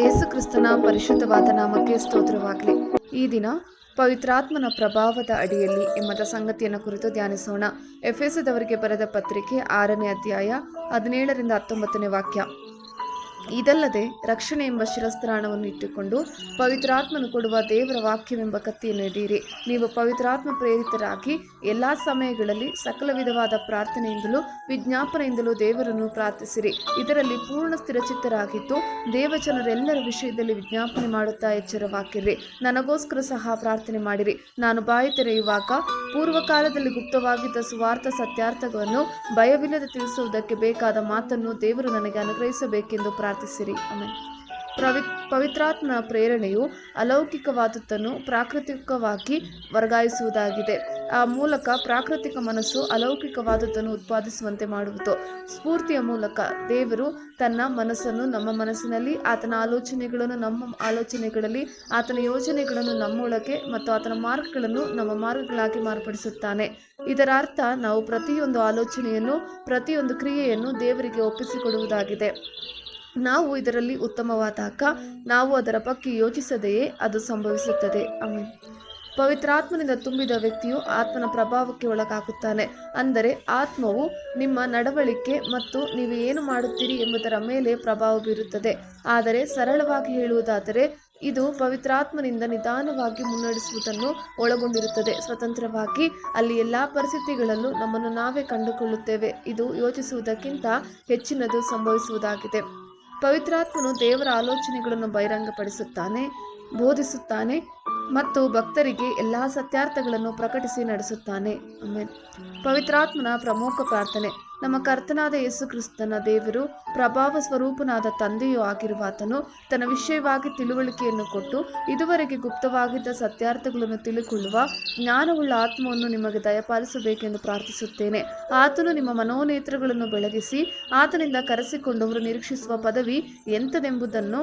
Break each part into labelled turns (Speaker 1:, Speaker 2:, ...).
Speaker 1: ಯೇಸು ಕ್ರಿಸ್ತನ ಪರಿಶುದ್ಧವಾದ ನಾಮಕ್ಕೆ ಸ್ತೋತ್ರವಾಗಲಿ. ಈ ದಿನ ಪವಿತ್ರಾತ್ಮನ ಪ್ರಭಾವದ ಅಡಿಯಲ್ಲಿ ಎಂಬ ಸಂಗತಿಯನ್ನು ಕುರಿತು ಧ್ಯಾನಿಸೋಣ. ಎಫೆಸದವರಿಗೆ ಬರೆದ ಪತ್ರಿಕೆ 6ನೇ ಅಧ್ಯಾಯ 17-19 ವಾಕ್ಯ. ಇದಲ್ಲದೆ ರಕ್ಷಣೆ ಎಂಬ ಶಿರಸ್ತ್ರಾಣವನ್ನು ಇಟ್ಟುಕೊಂಡು ಪವಿತ್ರಾತ್ಮನು ಕೊಡುವ ದೇವರ ವಾಕ್ಯವೆಂಬ ಕತ್ತಿಯನ್ನು ಹಿಡಿಯಿರಿ. ನೀವು ಪವಿತ್ರಾತ್ಮ ಪ್ರೇರಿತರಾಗಿ ಎಲ್ಲಾ ಸಮಯಗಳಲ್ಲಿ ಸಕಲ ವಿಧವಾದ ಪ್ರಾರ್ಥನೆಯಿಂದಲೂ ವಿಜ್ಞಾಪನೆಯಿಂದಲೂ ದೇವರನ್ನು ಪ್ರಾರ್ಥಿಸಿರಿ. ಇದರಲ್ಲಿ ಪೂರ್ಣ ಸ್ಥಿರಚಿತ್ತರಾಗಿದ್ದು ದೇವಜನರೆಲ್ಲರ ವಿಷಯದಲ್ಲಿ ವಿಜ್ಞಾಪನೆ ಮಾಡುತ್ತಾ ಎಚ್ಚರವಾಗಿರ್ರಿ. ನನಗೋಸ್ಕರ ಸಹ ಪ್ರಾರ್ಥನೆ ಮಾಡಿರಿ. ನಾನು ಬಾಯಿ ತೆರೆಯುವಾಗ ಪೂರ್ವಕಾಲದಲ್ಲಿ ಗುಪ್ತವಾಗಿದ್ದ ಸುವಾರ್ಥ ಸತ್ಯಾರ್ಥಗಳನ್ನು ಭಯವಿಲ್ಲದೆ ತಿಳಿಸುವುದಕ್ಕೆ ಬೇಕಾದ ಮಾತನ್ನು ದೇವರು ನನಗೆ ಅನುಗ್ರಹಿಸಬೇಕೆಂದು ಪ್ರಾರ್ಥಿಸಿರಿ. ಆಮೆನ್. ಪವಿತ್ರಾತ್ಮನ ಪ್ರೇರಣೆಯು ಅಲೌಕಿಕವಾದದ್ದನ್ನು ಪ್ರಾಕೃತಿಕವಾಗಿ ವರ್ಗಾಯಿಸುವುದಾಗಿದೆ. ಆ ಮೂಲಕ ಪ್ರಾಕೃತಿಕ ಮನಸ್ಸು ಅಲೌಕಿಕವಾದದ್ದನ್ನು ಉತ್ಪಾದಿಸುವಂತೆ ಮಾಡುವುದು. ಸ್ಫೂರ್ತಿಯ ಮೂಲಕ ದೇವರು ತನ್ನ ಮನಸ್ಸನ್ನು ನಮ್ಮ ಮನಸ್ಸಿನಲ್ಲಿ, ಆತನ ಆಲೋಚನೆಗಳನ್ನು ನಮ್ಮ ಆಲೋಚನೆಗಳಲ್ಲಿ, ಆತನ ಯೋಜನೆಗಳನ್ನು ನಮ್ಮೊಳಗೆ ಮತ್ತು ಆತನ ಮಾರ್ಗಗಳನ್ನು ನಮ್ಮ ಮಾರ್ಗಗಳಾಗಿ ಮಾರ್ಪಡಿಸುತ್ತಾನೆ. ಇದರ ಅರ್ಥ ನಾವು ಪ್ರತಿಯೊಂದು ಆಲೋಚನೆಯನ್ನು, ಪ್ರತಿಯೊಂದು ಕ್ರಿಯೆಯನ್ನು ದೇವರಿಗೆ ಒಪ್ಪಿಸಿಕೊಡುವುದಾಗಿದೆ. ನಾವು ಇದರಲ್ಲಿ ಉತ್ತಮವಾದಾಗ ನಾವು ಅದರ ಬಗ್ಗೆ ಯೋಚಿಸದೆಯೇ ಅದು ಸಂಭವಿಸುತ್ತದೆ. ಆಮೆನ್. ಪವಿತ್ರಾತ್ಮನಿಂದ ತುಂಬಿದ ವ್ಯಕ್ತಿಯು ಆತ್ಮನ ಪ್ರಭಾವಕ್ಕೆ ಒಳಗಾಗುತ್ತಾನೆ. ಅಂದರೆ ಆತ್ಮವು ನಿಮ್ಮ ನಡವಳಿಕೆ ಮತ್ತು ನೀವು ಏನು ಮಾಡುತ್ತೀರಿ ಎಂಬುದರ ಮೇಲೆ ಪ್ರಭಾವ ಬೀರುತ್ತದೆ. ಆದರೆ ಸರಳವಾಗಿ ಹೇಳುವುದಾದರೆ ಇದು ಪವಿತ್ರಾತ್ಮನಿಂದ ನಿಧಾನವಾಗಿ ಮುನ್ನಡೆಸುವುದನ್ನು ಒಳಗೊಂಡಿರುತ್ತದೆ. ಸ್ವತಂತ್ರವಾಗಿ ಅಲ್ಲಿ ಎಲ್ಲ ಪರಿಸ್ಥಿತಿಗಳಲ್ಲೂ ನಮ್ಮನ್ನು ನಾವೇ ಕಂಡುಕೊಳ್ಳುತ್ತೇವೆ. ಇದು ಯೋಚಿಸುವುದಕ್ಕಿಂತ ಹೆಚ್ಚಿನದು ಸಂಭವಿಸುವುದಾಗಿದೆ. ಪವಿತ್ರಾತ್ಮನು ದೇವರ ಆಲೋಚನೆಗಳನ್ನು ಬಹಿರಂಗಪಡಿಸುತ್ತಾನೆ, ಬೋಧಿಸುತ್ತಾನೆ ಮತ್ತು ಭಕ್ತರಿಗೆ ಎಲ್ಲಾ ಸತ್ಯಾರ್ಥಗಳನ್ನು ಪ್ರಕಟಿಸಿ ನಡೆಸುತ್ತಾನೆ. ಆಮೆನ್. ಪವಿತ್ರಾತ್ಮನ ಪ್ರಮುಖ ಪ್ರಾರ್ಥನೆ. ನಮ್ಮ ಕರ್ತನಾದ ಯೇಸು ಕ್ರಿಸ್ತನ ದೇವರು, ಪ್ರಭಾವ ಸ್ವರೂಪನಾದ ತಂದೆಯೂ ಆಗಿರುವಾತನು ತನ್ನ ವಿಷಯವಾಗಿ ತಿಳುವಳಿಕೆಯನ್ನು ಕೊಟ್ಟು ಇದುವರೆಗೆ ಗುಪ್ತವಾಗಿದ್ದ ಸತ್ಯಾರ್ಥಗಳನ್ನು ತಿಳಿದುಕೊಳ್ಳುವ ಜ್ಞಾನವುಳ್ಳ ಆತ್ಮವನ್ನು ನಿಮಗೆ ದಯಪಾಲಿಸಬೇಕೆಂದು ಪ್ರಾರ್ಥಿಸುತ್ತೇನೆ. ಆತನು ನಿಮ್ಮ ಮನೋನೇತ್ರಗಳನ್ನು ಬೆಳಗಿಸಿ ಆತನಿಂದ ಕರೆಸಿಕೊಂಡವರು ನಿರೀಕ್ಷಿಸುವ ಪದವಿ ಎಂಥದೆಂಬುದನ್ನು,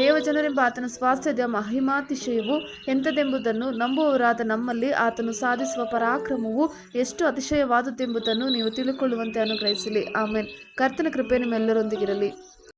Speaker 1: ದೇವಜನರೆಂಬ ಆತನ ಸ್ವಾಸ್ಥ್ಯದ ಮಹಿಮಾತಿಶಯವು ಎಂಥದೆಂಬುದನ್ನು, ನಂಬುವವರಾದ ನಮ್ಮಲ್ಲಿ ಆತನು ಸಾಧಿಸುವ ಪರಾಕ್ರಮವು ಎಷ್ಟು ಅತಿಶಯವಾದುದೆಂಬುದನ್ನು ನೀವು ತಿಳಿದುಕೊಳ್ಳುವಂತೆ ಅನುಗ್ರಹಿಸಲಿ. ಆಮೆನ್. ಕರ್ತನ ಕೃಪೆ ನಿಮ್ಮೆಲ್ಲರೊಂದಿಗಿರಲಿ.